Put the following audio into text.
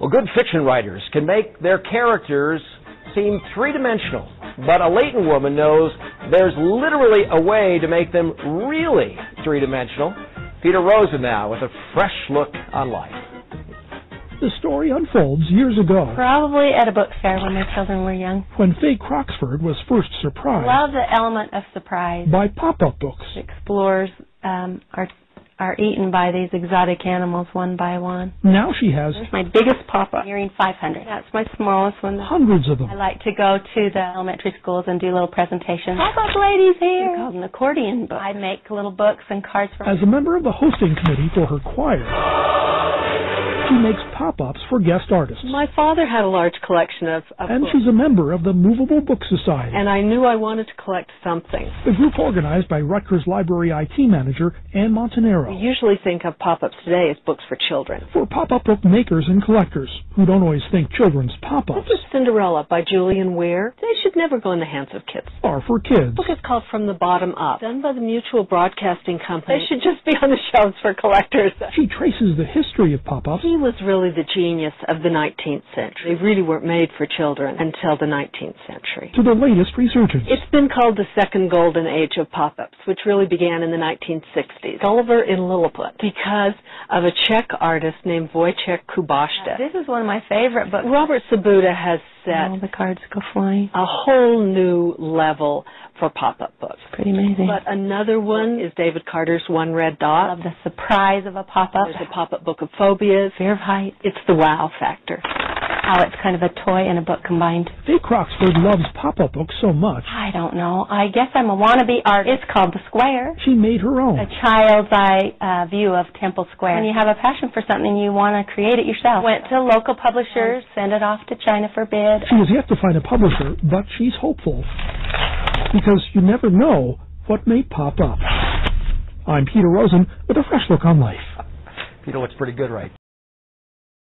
Well, good fiction writers can make their characters seem three-dimensional, but a Leighton woman knows there's literally a way to make them really three-dimensional. Peter Rosen now with a fresh look on life. The story unfolds years ago. Probably at a book fair when my children were young. When Faye Croxford was first surprised. Love the element of surprise. By Popup books. Explorers are eaten by these exotic animals one by one. Now she has... There's my biggest Popup, nearing 500. That's my smallest one. Hundreds of them. I like to go to the elementary schools and do little presentations. Popup ladies here. They're called an accordion book. I make little books and cards for... As a member of the hosting committee for her choir, she makes pop-ups for guest artists. My father had a large collection of and books. She's a member of the Movable Book Society. And I knew I wanted to collect something. The group organized by Rutgers Library IT manager Ann Montanaro. We usually think of pop-ups today as books for children. For pop-up book makers and collectors who don't always think children's pop-ups. This is Cinderella by Julian Weir. They should never go in the hands of kids. Are for kids. The book is called From the Bottom Up, done by the Mutual Broadcasting Company. They should just be on the shelves for collectors. She traces the history of pop-ups. He was really the genius of the 19th century. They really weren't made for children until the 19th century. To the latest resurgence. It's been called the second golden age of pop-ups, which really began in the 1960s. Gulliver in Lilliput, because of a Czech artist named Wojciech Kubaszta. This is one of my favorite books. Robert Sabuda has set all the cards go flying. A whole new level for pop-up books. Pretty amazing. But another one is David Carter's One Red Dot. I love the surprise of a pop-up. There's a pop-up book of phobias. Fear of heights. It's the wow factor. How it's kind of a toy and a book combined. Faye Croxford loves pop-up books so much. I don't know. I guess I'm a wannabe artist. It's called The Square. She made her own. A child's eye view of Temple Square. When you have a passion for something, you want to create it yourself. Went to local publishers, sent it off to China for bid. She has yet to find a publisher, but she's hopeful. Because you never know what may pop up. I'm Peter Rosen with a fresh look on life. Peter looks pretty good right